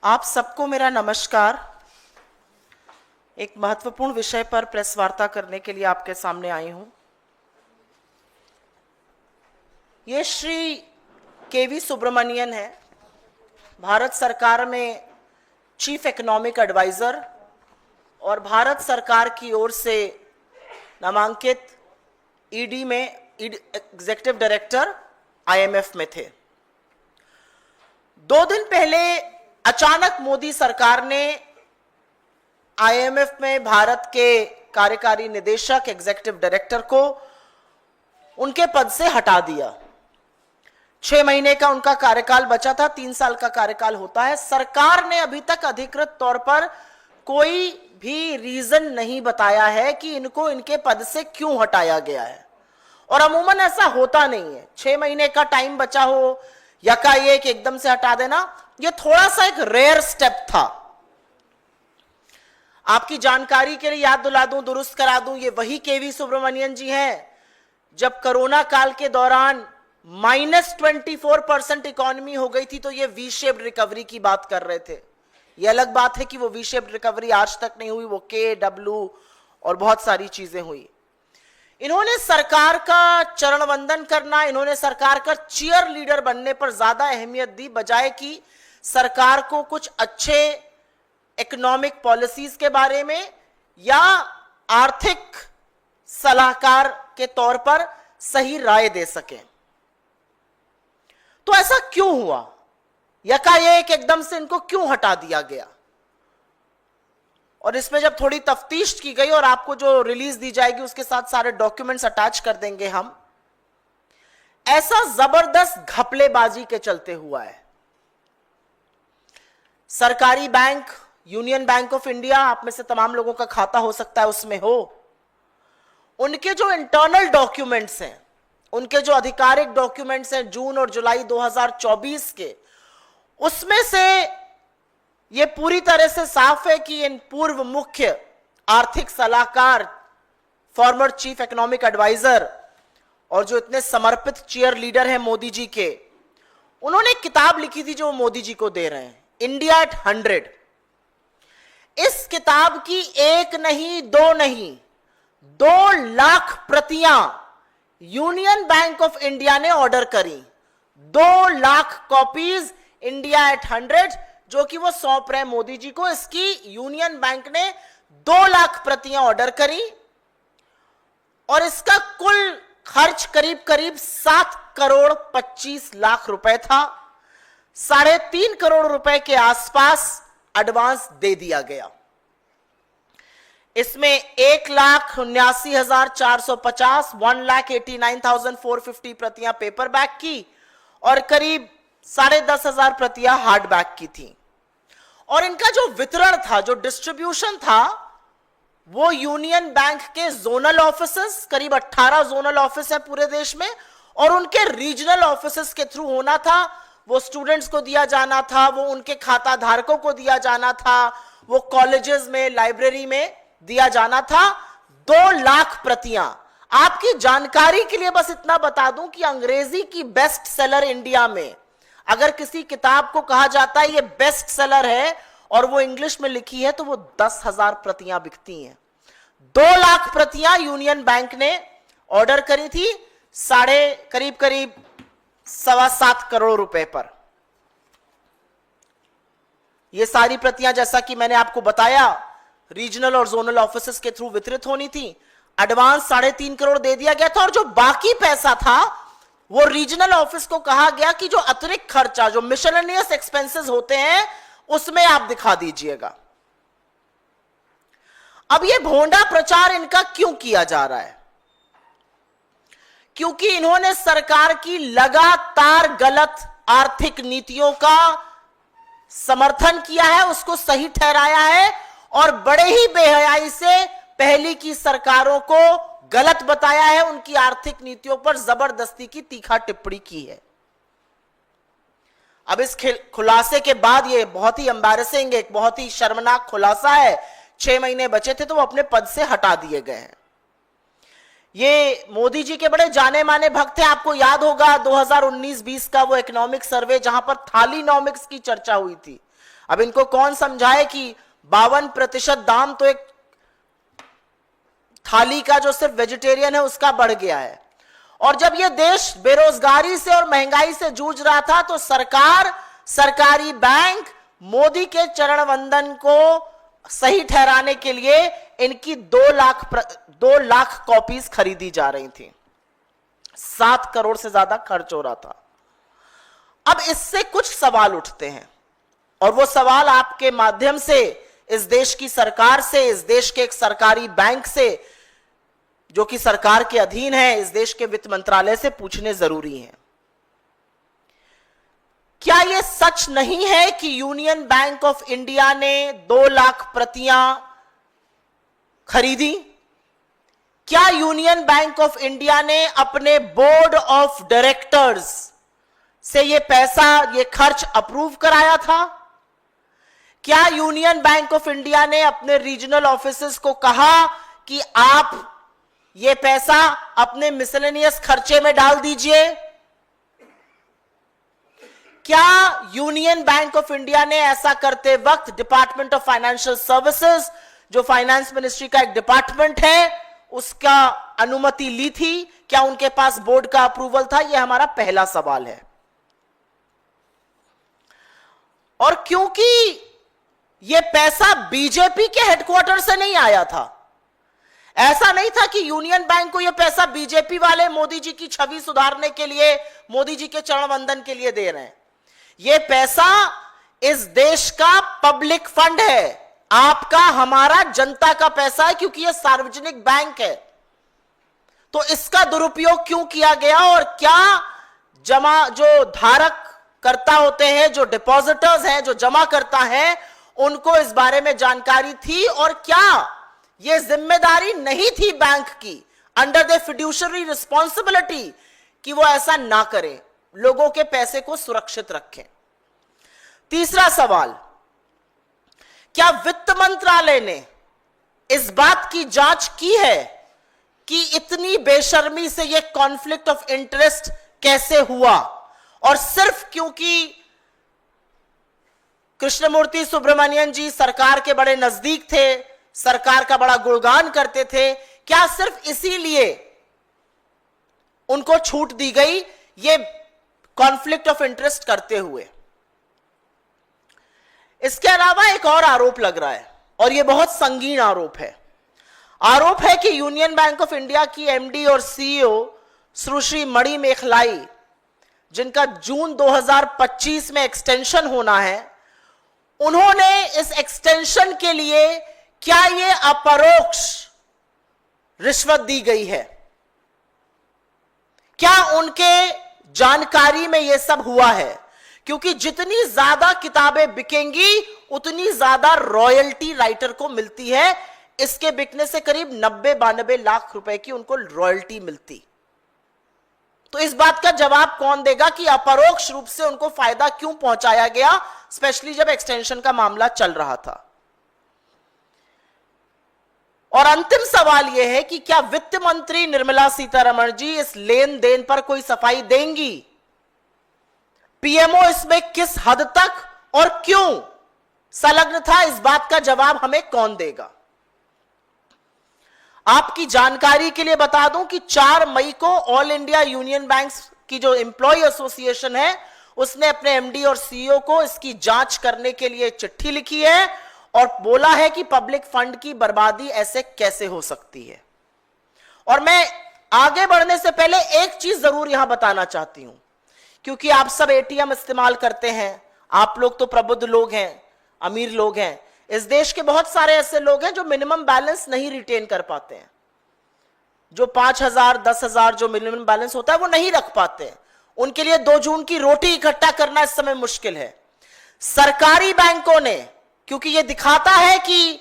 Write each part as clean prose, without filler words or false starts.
आप सबको मेरा नमस्कार। एक महत्वपूर्ण विषय पर प्रेस वार्ता करने के लिए आपके सामने आई हूं। ये श्री केवी सुब्रमण्यन है, भारत सरकार में चीफ इकोनॉमिक एडवाइजर और भारत सरकार की ओर से नामांकित ईडी में एग्जीक्यूटिव डायरेक्टर आईएमएफ में थे। 2 दिन पहले अचानक मोदी सरकार ने आईएमएफ में भारत के कार्यकारी निदेशक एग्जीक्यूटिव डायरेक्टर को उनके पद से हटा दिया। 6 महीने का उनका कार्यकाल बचा था, 3 साल का कार्यकाल होता है। सरकार ने अभी तक अधिकृत तौर पर कोई भी रीजन नहीं बताया है कि इनको इनके पद से क्यों हटाया गया है, और अमूमन ऐसा होता नहीं है। 6 महीने का टाइम बचा हो, यकाएक एकदम से हटा देना, ये थोड़ा सा एक रेयर स्टेप था। आपकी जानकारी के लिए याद दिला दूं, दुरुस्त करा दूं, ये वही केवी सुब्रमण्यन जी हैं जब कोरोना काल के दौरान -24% इकोनॉमी हो गई थी तो ये वी शेप्ड रिकवरी की बात कर रहे थे। ये अलग बात है कि वो वी शेप्ड रिकवरी आज तक नहीं हुई, वो के डब्ल्यू और बहुत सारी चीजें हुई। इन्होंने सरकार का चरण वंदन करना, इन्होंने सरकार का चीयर लीडर बनने पर ज्यादा अहमियत दी, बजाय कि सरकार को कुछ अच्छे इकोनॉमिक पॉलिसीज के बारे में या आर्थिक सलाहकार के तौर पर सही राय दे सकें। तो ऐसा क्यों हुआ? यकाएक एकदम से इनको क्यों हटा दिया गया? और इसमें जब थोड़ी तफ्तीश की गई, और आपको जो रिलीज दी जाएगी उसके साथ सारे डॉक्यूमेंट्स अटैच कर देंगे हम, ऐसा जबरदस्त घपलेबाजी के चलते हुआ है। सरकारी bank, union bank of India, आप में से तमाम लोगों का खाता हो सकता है उसमें हो, उनके जो इंटरनल डॉक्यूमेंट्स हैं, उनके जो आधिकारिक डॉक्यूमेंट्स हैं जून और जुलाई 2024 के, उसमें से यह पूरी तरह से साफ है कि इन पूर्व मुख्य आर्थिक सलाहकार, फॉर्मर चीफ इकोनॉमिक एडवाइजर और जो इतने समर्पित चीयर लीडर हैं मोदी जी के, उन्होंने एक किताब लिखी थी जो मोदी जी को दे रहे हैं, इंडिया एट 100। इस किताब की 1 नहीं 2 नहीं 2 लाख प्रतियां यूनियन बैंक ऑफ इंडिया ने ऑर्डर करी। 2 लाख कॉपीज इंडिया एट 100 जो कि वो सौंप रहे मोदी जी को। इसकी यूनियन बैंक ने 2 लाख प्रतियां ऑर्डर करी और इसका कुल खर्च करीब करीब 7 करोड़ 25 लाख रुपए था। 3.5 करोड़ रुपए के आसपास एडवांस दे दिया गया। इसमें 1,79,450 1,89,450 प्रतियां पेपर बैग की और करीब 10,500 प्रतियां हार्ड बैग की थी। और इनका जो वितरण था, जो डिस्ट्रीब्यूशन था, वो यूनियन बैंक के जोनल ऑफिसेस, करीब 18 जोनल ऑफिस है पूरे देश में, और उनके रीजनल ऑफिसेस के थ्रू होना था। वो स्टूडेंट्स को दिया जाना था, वो उनके खाता धारकों को दिया जाना था, वो कॉलेजेस में, लाइब्रेरी में दिया जाना था। 2 लाख प्रतियां। आपकी जानकारी के लिए बस इतना बता दूं कि अंग्रेजी की बेस्ट सेलर इंडिया में अगर किसी किताब को कहा जाता है ये बेस्ट सेलर है और वो इंग्लिश में लिखी है तो वो 10,000 प्रतियां बिकती हैं। 2 लाख प्रतियां यूनियन बैंक ने ऑर्डर करी थी, करीब 7.25 करोड़ रुपए पर। ये सारी प्रतियां, जैसा कि मैंने आपको बताया, रीजनल और जोनल ऑफिसेस के थ्रू वितरित होनी थी। एडवांस 3.5 करोड़ दे दिया गया था और जो बाकी पैसा था वो रीजनल ऑफिस को कहा गया कि जो अतिरिक्त खर्चा, जो मिसलेनियस एक्सपेंसेस होते हैं, उसमें आप दिखा दीजिएगा। अब ये भोंडा प्रचार इनका क्यों किया जा रहा है? क्योंकि इन्होंने सरकार की लगातार गलत आर्थिक नीतियों का समर्थन किया है, उसको सही ठहराया है और बड़े ही बेहयाई से पहली की सरकारों को गलत बताया है, उनकी आर्थिक नीतियों पर जबरदस्ती की तीखा टिप्पणी की है। अब इस खुलासे के बाद, ये बहुत ही एम्बैरेसिंग, एक बहुत ही शर्मनाक खुलासा है। 6 महीने बचे थे तो वो अपने पद से हटा दिए गए हैं। ये मोदी जी के बड़े जाने माने भक्त हैं। आपको याद होगा 2019-20 का वो इकोनॉमिक सर्वे जहां पर थालीनॉमिक्स की चर्चा हुई थी। अब इनको कौन समझाए कि 52% दाम तो एक थाली का जो सिर्फ वेजिटेरियन है उसका बढ़ गया है। और जब यह देश बेरोजगारी से और महंगाई से जूझ रहा था तो सरकार, सरकारी बैंक मोदी के चरण वंदन को सही ठहराने के लिए इनकी 2 लाख कॉपीज खरीदी जा रही थी। 7 करोड़ से ज्यादा खर्च हो रहा था। अब इससे कुछ सवाल उठते हैं और वो सवाल आपके माध्यम से इस देश की सरकार से, इस देश के एक सरकारी बैंक से जो कि सरकार के अधीन है, इस देश के वित्त मंत्रालय से पूछने जरूरी है। क्या यह सच नहीं है कि यूनियन बैंक ऑफ इंडिया ने 2 लाख प्रतियां खरीदी? क्या यूनियन बैंक ऑफ इंडिया ने अपने बोर्ड ऑफ डायरेक्टर्स से यह पैसा, यह खर्च अप्रूव कराया था? क्या यूनियन बैंक ऑफ इंडिया ने अपने रीजनल ऑफिसर्स को कहा कि आप यह पैसा अपने मिसलेनियस खर्चे में डाल दीजिए? क्या यूनियन बैंक ऑफ इंडिया ने ऐसा करते वक्त डिपार्टमेंट ऑफ फाइनेंशियल सर्विसेज, जो फाइनेंस मिनिस्ट्री का एक डिपार्टमेंट है, उसका अनुमति ली थी? क्या उनके पास बोर्ड का अप्रूवल था? यह हमारा पहला सवाल है। और क्योंकि यह पैसा बीजेपी के हेडक्वार्टर से नहीं आया था, ऐसा नहीं था कि यूनियन बैंक को यह पैसा बीजेपी वाले मोदी जी की छवि सुधारने के लिए, मोदी जी के चरण वंदन के लिए दे रहे हैं। यह पैसा इस देश का पब्लिक फंड है, आपका, हमारा, जनता का पैसा है, क्योंकि यह सार्वजनिक बैंक है। तो इसका दुरुपयोग क्यों किया गया और क्या जो धारक करता होते हैं, जो डिपॉजिटर्स हैं, जो जमा करता है, उनको इस बारे में जानकारी थी? और क्या यह जिम्मेदारी नहीं थी बैंक की, अंडर द फिड्यूशरी रिस्पॉन्सिबिलिटी, कि वो ऐसा ना करें, लोगों के पैसे को सुरक्षित रखें? तीसरा सवाल, क्या वित्त मंत्रालय ने इस बात की जांच की है कि इतनी बेशर्मी से यह कॉन्फ्लिक्ट ऑफ इंटरेस्ट कैसे हुआ? और सिर्फ क्योंकि कृष्णमूर्ति सुब्रमण्यन जी सरकार के बड़े नजदीक थे, सरकार का बड़ा गुणगान करते थे, क्या सिर्फ इसीलिए उनको छूट दी गई ये कॉन्फ्लिक्ट ऑफ इंटरेस्ट करते हुए? इसके अलावा एक और आरोप लग रहा है और यह बहुत संगीन आरोप है। आरोप है कि यूनियन बैंक ऑफ इंडिया की एमडी और सीईओ सुश्री मणि मेखलाई, जिनका जून 2025 में एक्सटेंशन होना है, उन्होंने इस एक्सटेंशन के लिए क्या यह अपरोक्ष रिश्वत दी गई है? क्या उनके जानकारी में यह सब हुआ है? क्योंकि जितनी ज्यादा किताबें बिकेंगी उतनी ज्यादा रॉयल्टी राइटर को मिलती है। इसके बिकने से करीब 90-92 लाख रुपए की उनको रॉयल्टी मिलती। तो इस बात का जवाब कौन देगा कि अपरोक्ष रूप से उनको फायदा क्यों पहुंचाया गया, स्पेशली जब एक्सटेंशन का मामला चल रहा था? और अंतिम सवाल यह है कि क्या वित्त मंत्री निर्मला सीतारमण जी इस लेन देन पर कोई सफाई देंगी? पीएमओ इसमें किस हद तक और क्यों संलग्न था, इस बात का जवाब हमें कौन देगा? आपकी जानकारी के लिए बता दूं कि 4 मई को ऑल इंडिया यूनियन बैंक्स की जो एम्प्लॉय एसोसिएशन है, उसने अपने एमडी और सीईओ को इसकी जांच करने के लिए चिट्ठी लिखी है और बोला है कि पब्लिक फंड की बर्बादी ऐसे कैसे हो सकती है। और मैं आगे बढ़ने से पहले एक चीज जरूर यहां बताना चाहती हूं, क्योंकि आप सब एटीएम इस्तेमाल करते हैं, आप लोग तो प्रबुद्ध लोग हैं, अमीर लोग हैं। इस देश के बहुत सारे ऐसे लोग हैं जो मिनिमम बैलेंस नहीं रिटेन कर पाते हैं, जो 5,000 10,000 जो मिनिमम बैलेंस होता है वो नहीं रख पाते हैं। उनके लिए 2 जून की रोटी इकट्ठा करना इस समय मुश्किल है। सरकारी बैंकों ने, क्योंकि ये दिखाता है कि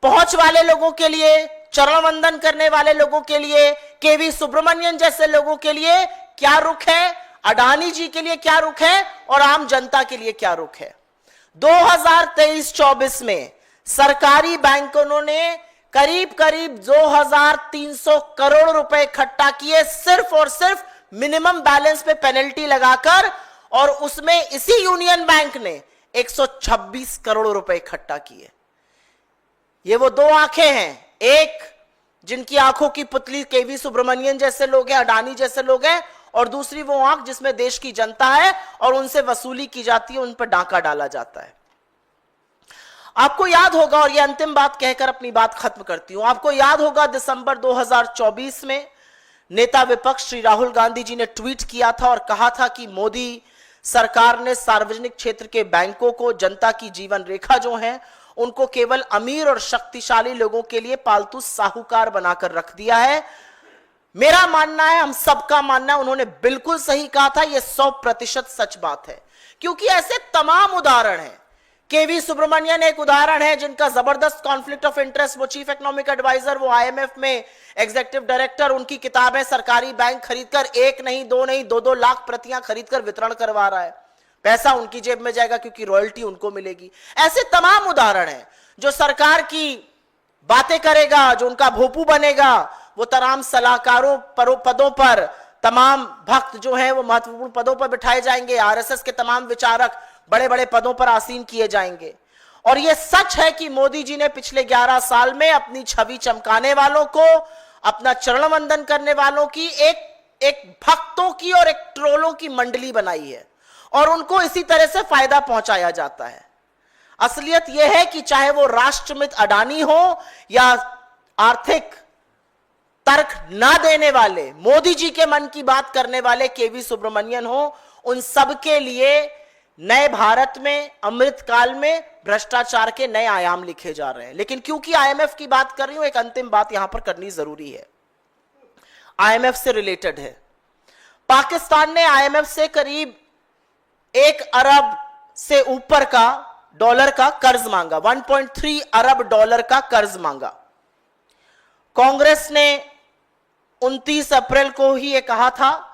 पहुंच वाले लोगों के लिए, चरण वंदन करने वाले लोगों के लिए, केवी सुब्रमण्यन जैसे लोगों के लिए क्या रुख है, अडानी जी के लिए क्या रुख है और आम जनता के लिए क्या रुख है। 2023-24 में सरकारी बैंकों ने करीब 2,300 करोड़ रुपए इकट्ठा किए, सिर्फ और सिर्फ मिनिमम बैलेंस पे पेनल्टी लगाकर। और उसमें इसी यूनियन बैंक ने 126 करोड़ रुपए इकट्ठा किए। ये वो दो आंखें हैं, एक जिनकी आंखों की पुतली केवी सुब्रमण्यन जैसे लोग हैं, अडानी जैसे लोग हैं, और दूसरी वो आंख जिसमें देश की जनता है और उनसे वसूली की जाती है, उन पर डाका डाला जाता है। आपको याद होगा, और ये अंतिम बात कहकर अपनी बात खत्म करती हूं, आपको याद होगा दिसंबर 2024 में नेता विपक्ष श्री राहुल गांधी जी ने ट्वीट किया था और कहा था कि मोदी सरकार ने सार्वजनिक क्षेत्र के बैंकों को जनता की जीवन रेखा जो है उनको केवल अमीर और शक्तिशाली लोगों के लिए पालतू साहूकार बनाकर रख दिया है। मेरा मानना है, हम सबका मानना है, उन्होंने बिल्कुल सही कहा था। यह 100% सच बात है, क्योंकि ऐसे तमाम उदाहरण हैं। केवी सुब्रमण्यन एक उदाहरण है जिनका जबरदस्त कॉन्फ्लिक्ट ऑफ इंटरेस्ट, वो चीफ इकोनॉमिक एडवाइजर, वो आईएमएफ में एग्जीक्यूटिव डायरेक्टर, उनकी किताबें सरकारी बैंक खरीदकर 1 नहीं 2 नहीं 2-2 लाख प्रतियां खरीदकर वितरण करवा रहा है। पैसा उनकी जेब में जाएगा क्योंकि रॉयल्टी उनको मिलेगी। ऐसे तमाम उदाहरण हैं। जो सरकार की बातें करेगा, जो उनका भोपू बनेगा, वो तमाम सलाहकारों पदों पर, तमाम भक्त जो हैं वो महत्वपूर्ण पदों पर बिठाए जाएंगे। आरएसएस के तमाम विचारक बड़े बड़े पदों पर आसीन किए जाएंगे। और यह सच है कि मोदी जी ने पिछले 11 साल में अपनी छवि चमकाने वालों को, अपना चरण वंदन करने वालों की एक भक्तों की और एक ट्रोलों की मंडली बनाई है, और उनको इसी तरह से फायदा पहुंचाया जाता है। असलियत यह है कि चाहे वो राष्ट्रमित अडानी हो या आर्थिक तर्क ना देने वाले, मोदी जी के मन की बात करने वाले केवी सुब्रमण्यन हो, उन सब के लिए नए भारत में, अमृतकाल में भ्रष्टाचार के नए आयाम लिखे जा रहे हैं। लेकिन क्योंकि आईएमएफ की बात कर रही हूं, एक अंतिम बात यहां पर करनी जरूरी है, आईएमएफ से रिलेटेड है। पाकिस्तान ने आईएमएफ से करीब 1 अरब से ऊपर का डॉलर का कर्ज मांगा, 1.3 अरब डॉलर का कर्ज मांगा। कांग्रेस ने 29 अप्रैल को ही यह कहा था,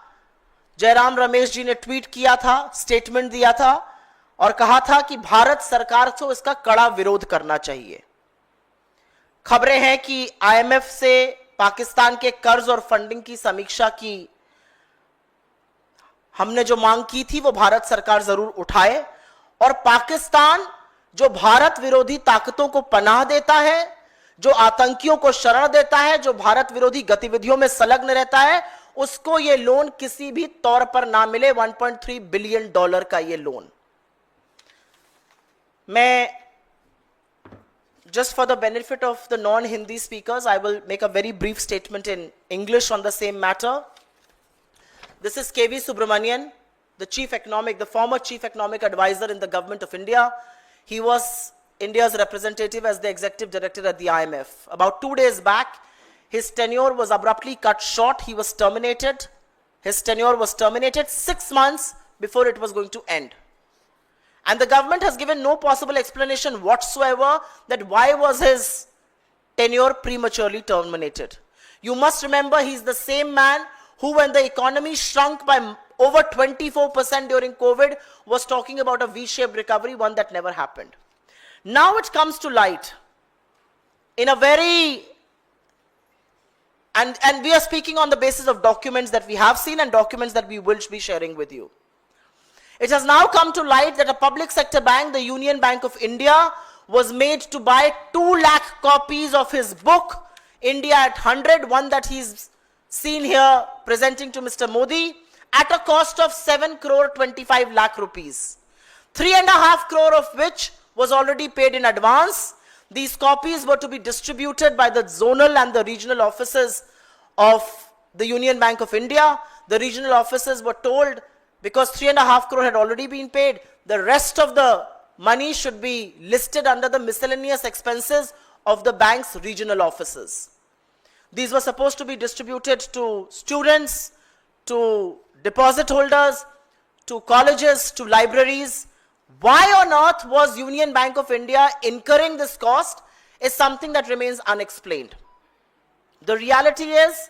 जयराम रमेश जी ने ट्वीट किया था, स्टेटमेंट दिया था और कहा था कि भारत सरकार को इसका कड़ा विरोध करना चाहिए। खबरें हैं कि आईएमएफ से पाकिस्तान के कर्ज और फंडिंग की समीक्षा की हमने जो मांग की थी वो भारत सरकार जरूर उठाए, और पाकिस्तान जो भारत विरोधी ताकतों को पनाह देता है, जो आतंकियों को शरण देता है, जो भारत विरोधी गतिविधियों में संलग्न रहता है, उसको यह लोन किसी भी तौर पर ना मिले। 1.3 बिलियन डॉलर का यह लोन। मैं just for the benefit of the non-Hindi speakers, I will make a very brief statement in English on the same matter. This is KV Subramanian, the former chief economic advisor in the government of India. He was India's representative as the executive director at the IMF. About 2 days back, his tenure was abruptly cut short. He was terminated. His tenure was terminated 6 months before it was going to end. And the government has given no possible explanation whatsoever that why was his tenure prematurely terminated. You must remember, he's the same man who, when the economy shrunk by over 24% during COVID, was talking about a V-shaped recovery, one that never happened. Now it comes to light in a very, and we are speaking on the basis of documents that we have seen and documents that we will be sharing with you. It has now come to light that a public sector bank, the Union Bank of India, was made to buy 2 lakh copies of his book, India at 100, one that he's seen here presenting to Mr. Modi, at a cost of 7 crore 25 lakh rupees. 3.5 crore of which was already paid in advance. These copies were to be distributed by the zonal and the regional offices of the Union Bank of India. The regional offices were told, because 3.5 crore had already been paid, the rest of the money should be listed under the miscellaneous expenses of the bank's regional offices. These were supposed to be distributed to students, to deposit holders, to colleges, to libraries. Why on earth was Union Bank of India incurring this cost is something that remains unexplained. The reality is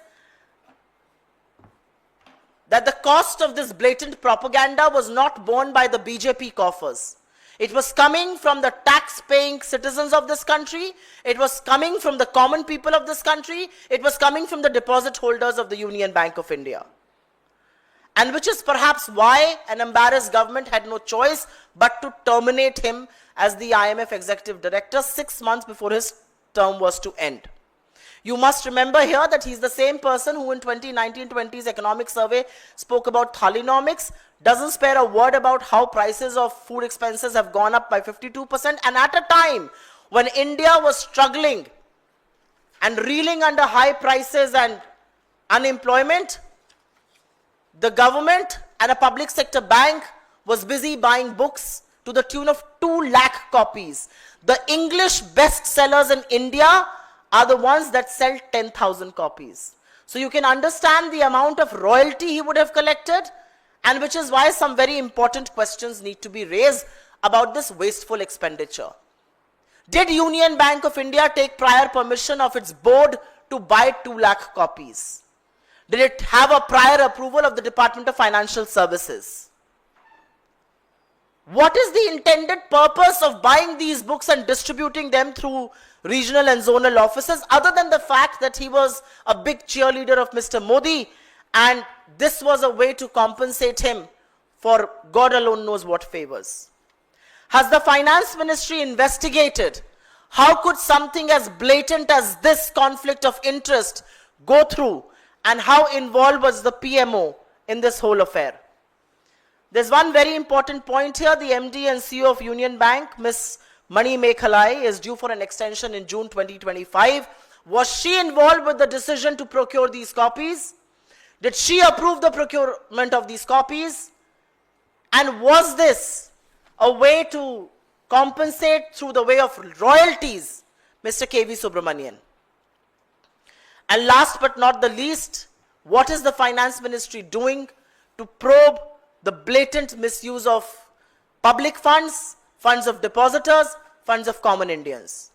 that the cost of this blatant propaganda was not borne by the BJP coffers. It was coming from the tax-paying citizens of this country. It was coming from the common people of this country. It was coming from the deposit holders of the Union Bank of India. and which is perhaps why an embarrassed government had no choice but to terminate him as the IMF executive director 6 months before his term was to end. You must remember here that he's the same person who in 2019-20's economic survey spoke about Thalinomics, doesn't spare a word about how prices of food expenses have gone up by 52%, and at a time when India was struggling and reeling under high prices and unemployment, the government and a public sector bank was busy buying books to the tune of 2 lakh copies. The English bestsellers in India are the ones that sell 10,000 copies. So you can understand the amount of royalty he would have collected, and which is why some very important questions need to be raised about this wasteful expenditure. Did Union Bank of India take prior permission of its board to buy 2 lakh copies? Did it have a prior approval of the Department of Financial Services? What is the intended purpose of buying these books and distributing them through regional and zonal offices, other than the fact that he was a big cheerleader of Mr. Modi, and this was a way to compensate him for God alone knows what favors? Has the Finance Ministry investigated how could something as blatant as this conflict of interest go through, and how involved was the PMO in this whole affair? There's one very important point here. The MD and CEO of Union Bank, Ms. Mani Mekhalai, is due for an extension in June 2025. Was she involved with the decision to procure these copies? Did she approve the procurement of these copies? And was this a way to compensate through the way of royalties, Mr. KV Subramanian? And last but not the least, what is the Finance Ministry doing to probe the blatant misuse of public funds, funds of depositors, funds of common Indians?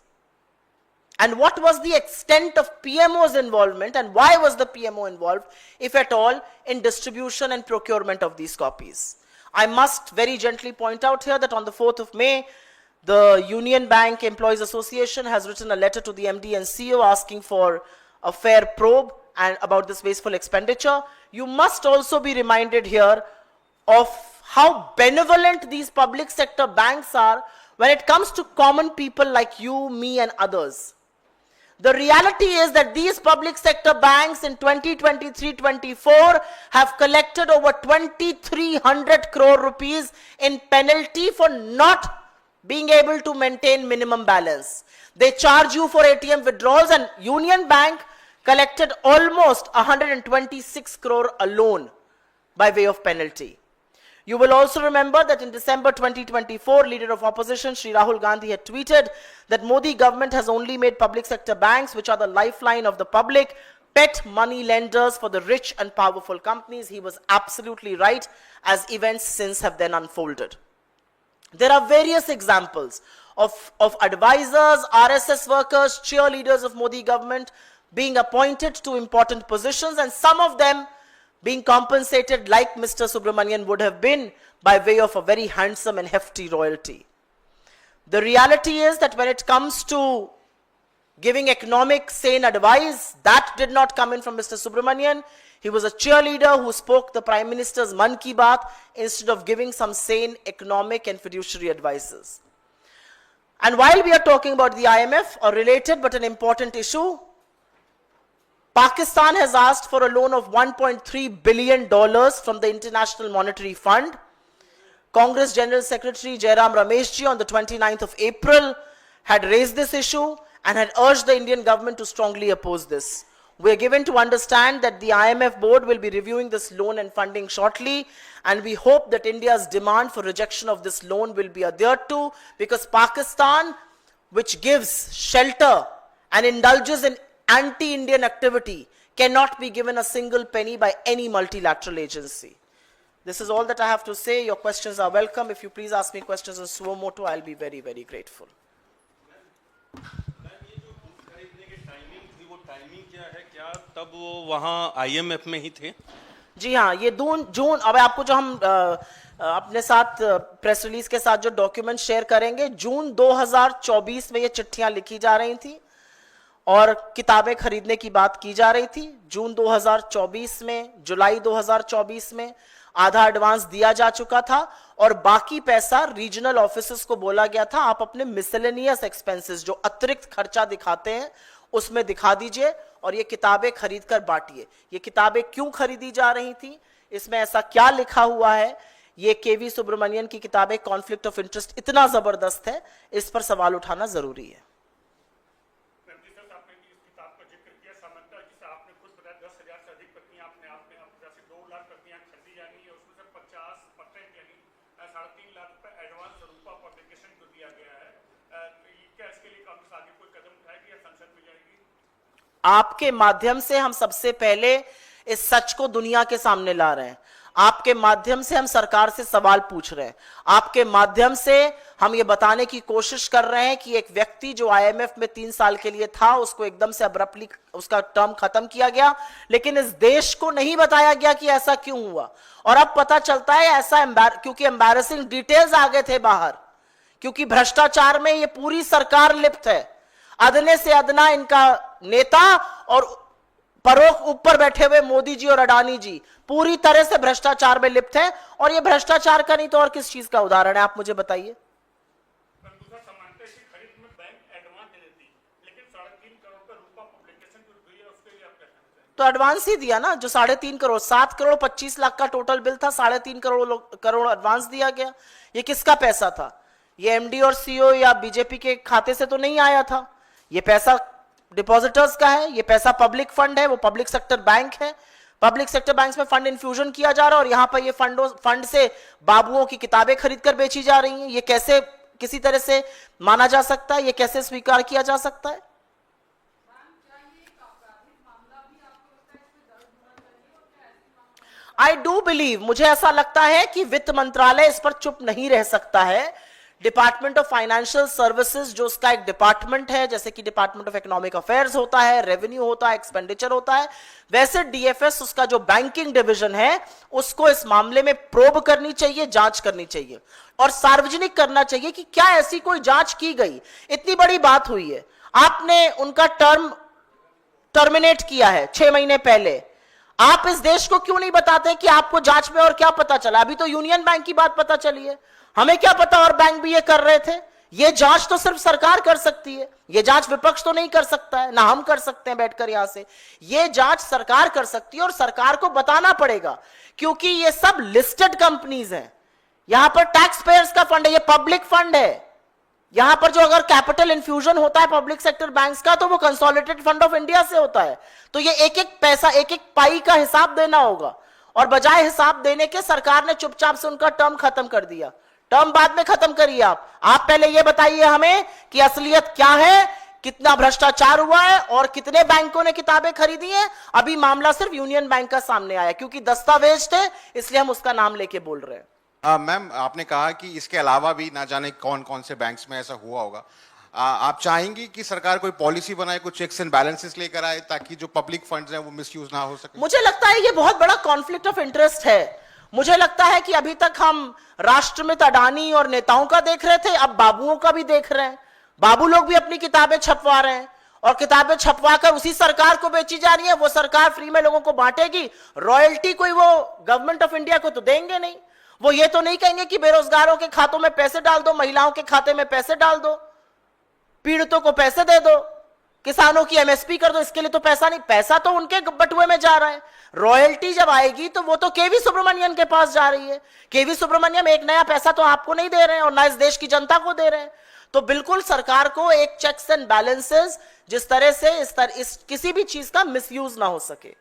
And what was the extent of PMO's involvement, and why was the PMO involved, if at all, in distribution and procurement of these copies? I must very gently point out here that on the 4th of May, the Union Bank Employees Association has written a letter to the MD and CEO asking for a fair probe and about this wasteful expenditure. You must also be reminded here of how benevolent these public sector banks are when it comes to common people like you, me, and others. The reality is that these public sector banks in 2023-24 have collected over 2,300 crore rupees in penalty for not being able to maintain minimum balance. They charge you for ATM withdrawals, and Union Bank collected almost 126 crore alone by way of penalty. You will also remember that in December 2024, leader of opposition Shri Rahul Gandhi had tweeted that Modi government has only made public sector banks, which are the lifeline of the public, pet money lenders for the rich and powerful companies. He was absolutely right, as events since have then unfolded. There are various examples of advisors, RSS workers, cheerleaders of Modi government being appointed to important positions, and some of them being compensated like Mr. Subramanian would have been by way of a very handsome and hefty royalty. The reality is that when it comes to giving economic sane advice, that did not come in from Mr. Subramanian. He was a cheerleader who spoke the Prime Minister's Man Ki Baat instead of giving some sane economic and fiduciary advices. And while we are talking about the IMF, a related but an important issue, Pakistan has asked for a loan of $1.3 billion from the International Monetary Fund. Congress General Secretary Jairam Rameshji on the 29th of April had raised this issue and had urged the Indian government to strongly oppose this. We are given to understand that the IMF board will be reviewing this loan and funding shortly, and we hope that India's demand for rejection of this loan will be adhered to, because Pakistan, which gives shelter and indulges in anti-Indian activity, cannot be given a single penny by any multilateral agency. This is all that I have to say. Your questions are welcome. If you please ask me questions in suo motu, I'll be very, very grateful. तब वो वहाँ IMF में ही थे? जी हाँ, ये जून अब आपको जो हम अपने साथ प्रेस रिलीज के साथ जो डॉक्यूमेंट शेयर करेंगे, जून 2024 में ये चिट्ठियां लिखी जा रही थी और किताबें खरीदने की बात की जा रही थी। जून 2024 में, जुलाई 2024 में आधा एडवांस दिया जा चुका था और बाकी पैसा रीजनल ऑफिसर्स को बोला गया था आप अपने मिसलेनियस एक्सपेंसेस जो अतिरिक्त खर्चा दिखाते हैं उसमें दिखा दीजिए और ये किताबें खरीद कर बांटिए। ये किताबें क्यों खरीदी जा रही थी, इसमें ऐसा क्या लिखा हुआ है, ये केवी सुब्रमण्यन की किताबें कॉन्फ्लिक्ट ऑफ इंटरेस्ट इतना जबरदस्त है, इस पर सवाल उठाना जरूरी है। आपके माध्यम से हम सबसे पहले इस सच को दुनिया के सामने ला रहे हैं। आपके माध्यम से हम सरकार से सवाल पूछ रहे हैं। आपके माध्यम से हम ये बताने की कोशिश कर रहे हैं कि एक व्यक्ति जो आईएमएफ में 3 साल के लिए था उसको एकदम से अब्रप्टली उसका टर्म खत्म किया गया, लेकिन इस देश को नहीं बताया गया कि ऐसा क्यों हुआ। और अब पता चलता है ऐसा क्योंकि एम्बैरेसिंग डिटेल्स आ गए थे बाहर, क्योंकि भ्रष्टाचार में ये पूरी सरकार लिप्त है। अदने से अदना इनका नेता और परोक्ष ऊपर बैठे हुए मोदी जी और अडानी जी पूरी तरह से भ्रष्टाचार में लिप्त हैं। और ये भ्रष्टाचार का नहीं तो और किस चीज का उदाहरण है, आप मुझे बताइए। तो एडवांस ही दिया ना, जो 3.5 करोड़, 7 करोड़ 25 लाख का टोटल बिल था, 3.5 करोड़ एडवांस दिया गया। ये किसका पैसा था? ये एमडी और सीईओ या बीजेपी के खाते से तो नहीं आया था। ये पैसा डिपॉजिटर्स का है, ये पैसा पब्लिक फंड है, वो पब्लिक सेक्टर बैंक है। पब्लिक सेक्टर बैंक में फंड इन्फ्यूजन किया जा रहा है और यहां पर ये फंड से बाबुओं की किताबें खरीद कर बेची जा रही हैं। ये कैसे किसी तरह से माना जा सकता है? ये कैसे स्वीकार किया जा सकता है? आई डू बिलीव, मुझे ऐसा लगता है कि वित्त मंत्रालय इस पर चुप नहीं रह सकता है। डिपार्टमेंट ऑफ फाइनेंशियल सर्विसेज जो उसका एक डिपार्टमेंट है, जैसे कि डिपार्टमेंट ऑफ इकोनॉमिक अफेयर्स होता है, रेवेन्यू होता है, एक्सपेंडिचर होता है, वैसे डीएफएस उसका जो बैंकिंग डिवीजन है उसको इस मामले में प्रोब करनी चाहिए, जांच करनी चाहिए और सार्वजनिक करना चाहिए कि क्या ऐसी कोई जांच की गई। इतनी बड़ी बात हुई है, आपने उनका टर्मिनेट किया है 6 महीने पहले, आप इस देश को क्यों नहीं बताते कि आपको जांच में और क्या पता चला? अभी तो यूनियन बैंक की बात पता चली है, हमें क्या पता और बैंक भी ये कर रहे थे। ये जांच तो सिर्फ सरकार कर सकती है, ये जांच विपक्ष तो नहीं कर सकता है, ना हम कर सकते हैं बैठकर यहां से। ये जांच सरकार कर सकती है और सरकार को बताना पड़ेगा, क्योंकि ये सब लिस्टेड कंपनीज हैं। यहां पर टैक्स पेयर्स का फंड है, ये पब्लिक फंड है। यहां पर जो अगर कैपिटल इन्फ्यूजन होता है पब्लिक सेक्टर बैंक्स का तो वो कंसोलिडेटेड फंड ऑफ इंडिया से होता है। तो ये एक एक पैसा, एक एक पाई का हिसाब देना होगा और बजाय हिसाब देने के सरकार ने चुपचाप से उनका टर्म खत्म कर दिया। टर्म बाद में खत्म करिए आप पहले ये बताइए हमें कि असलियत क्या है, कितना भ्रष्टाचार हुआ है और कितने बैंकों ने किताबें खरीदी हैं। अभी मामला सिर्फ यूनियन बैंक का सामने आया, क्योंकि दस्तावेज थे इसलिए हम उसका नाम लेके बोल रहे हैं। मैम, आपने कहा कि इसके अलावा भी ना जाने कौन कौन से बैंक्स में ऐसा हुआ होगा। आप चाहेंगी कि सरकार कोई पॉलिसी बनाए, कुछ चेक्स एंड बैलेंसेस लेकर आए ताकि जो पब्लिक फंड्स हैं वो मिसयूज ना हो सके? मुझे लगता है ये बहुत बड़ा कॉन्फ्लिक्ट ऑफ इंटरेस्ट है। मुझे लगता है कि अभी तक हम राष्ट्रमित अडानी और नेताओं का देख रहे थे, अब बाबुओं का भी देख रहे हैं। बाबू लोग भी अपनी किताबें छपवा रहे हैं और किताबें छपवा कर उसी सरकार को बेची जा रही है। वो सरकार फ्री में लोगों को बांटेगी, रॉयल्टी कोई वो गवर्नमेंट ऑफ इंडिया को तो देंगे नहीं। वो ये तो नहीं कहेंगे कि बेरोजगारों के खातों में पैसे डाल दो, महिलाओं के खाते में पैसे डाल दो, पीड़ितों को पैसे दे दो, किसानों की एमएसपी कर दो। इसके लिए तो पैसा नहीं, पैसा तो उनके बटुए में जा रहा है। रॉयल्टी जब आएगी तो वो तो केवी सुब्रमण्यन के पास जा रही है। केवी सुब्रमण्यम एक नया पैसा तो आपको नहीं दे रहे हैं और ना इस देश की जनता को दे रहे हैं। तो बिल्कुल सरकार को एक चेक्स एंड बैलेंसेस, जिस तरह से इस किसी भी चीज का मिसयूज ना हो सके।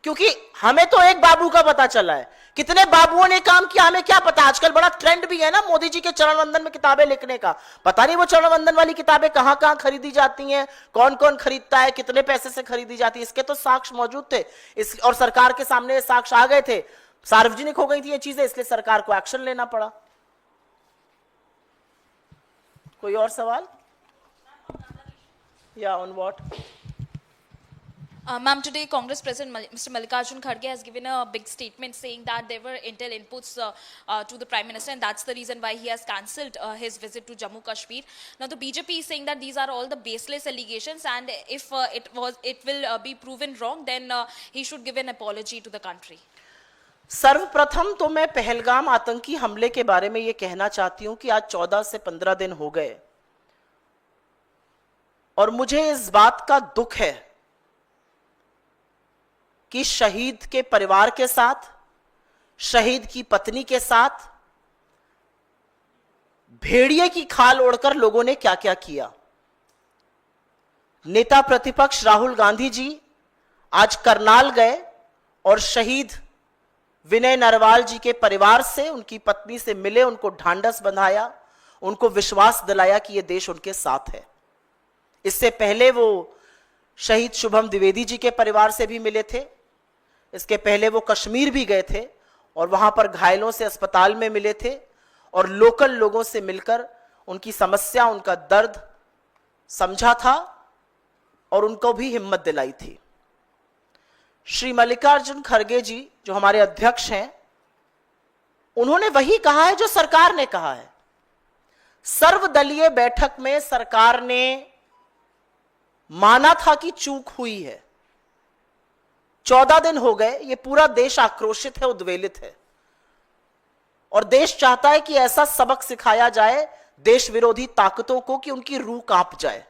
क्योंकि हमें तो एक बाबू का पता चला है, कितने बाबुओं ने काम किया हमें क्या पता। आजकल बड़ा ट्रेंड भी है ना मोदी जी के चरण वंदन में किताबें लिखने का। पता नहीं वो चरण वंदन वाली किताबें कहां कहां खरीदी जाती हैं, कौन कौन खरीदता है, कितने पैसे से खरीदी जाती है। इसके तो साक्ष्य मौजूद थे और सरकार के सामने साक्ष्य आ गए थे, सार्वजनिक हो गई थी ये चीजें, इसलिए सरकार को एक्शन लेना पड़ा। कोई और सवाल? या on what? Ma'am, today Congress President Mr. Mallikarjun Kharge has given a big statement saying that there were intel inputs to the Prime Minister, and that's the reason why he has cancelled his visit to Jammu Kashmir. Now, the BJP is saying that these are all the baseless allegations, and if it will be proven wrong, then he should give an apology to the country. सर्वप्रथम तो मैं पहलगाम आतंकी हमले के बारे में यह कहना चाहती हूं कि आज 14 से 15 दिन हो गए और मुझे इस बात का दुख है कि शहीद के परिवार के साथ, शहीद की पत्नी के साथ भेड़िए की खाल ओढ़कर लोगों ने क्या क्या किया। नेता प्रतिपक्ष राहुल गांधी जी आज करनाल गए और शहीद विनय नरवाल जी के परिवार से, उनकी पत्नी से मिले, उनको ढांढस बंधाया, उनको विश्वास दिलाया कि यह देश उनके साथ है। इससे पहले वो शहीद शुभम द्विवेदी जी के परिवार से भी मिले थे। इसके पहले वो कश्मीर भी गए थे और वहां पर घायलों से अस्पताल में मिले थे और लोकल लोगों से मिलकर उनकी समस्या, उनका दर्द समझा था और उनको भी हिम्मत दिलाई थी। श्री मल्लिकार्जुन खड़गे जी जो हमारे अध्यक्ष हैं, उन्होंने वही कहा है जो सरकार ने कहा है। सर्वदलीय बैठक में सरकार ने माना था कि चूक हुई है। 14 दिन हो गए, ये पूरा देश आक्रोशित है, उद्वेलित है और देश चाहता है कि ऐसा सबक सिखाया जाए देश विरोधी ताकतों को कि उनकी रूह कांप जाए।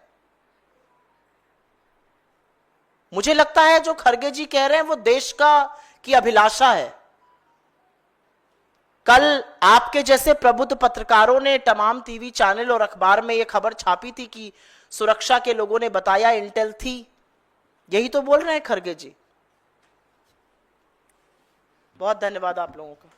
मुझे लगता है जो खड़गे जी कह रहे हैं वो देश की अभिलाषा है। कल आपके जैसे प्रबुद्ध पत्रकारों ने तमाम टीवी चैनल और अखबार में यह खबर छापी थी कि सुरक्षा के लोगों ने बताया इंटेल थी। यही तो बोल रहे हैं खड़गे जी। बहुत धन्यवाद आप लोगों का।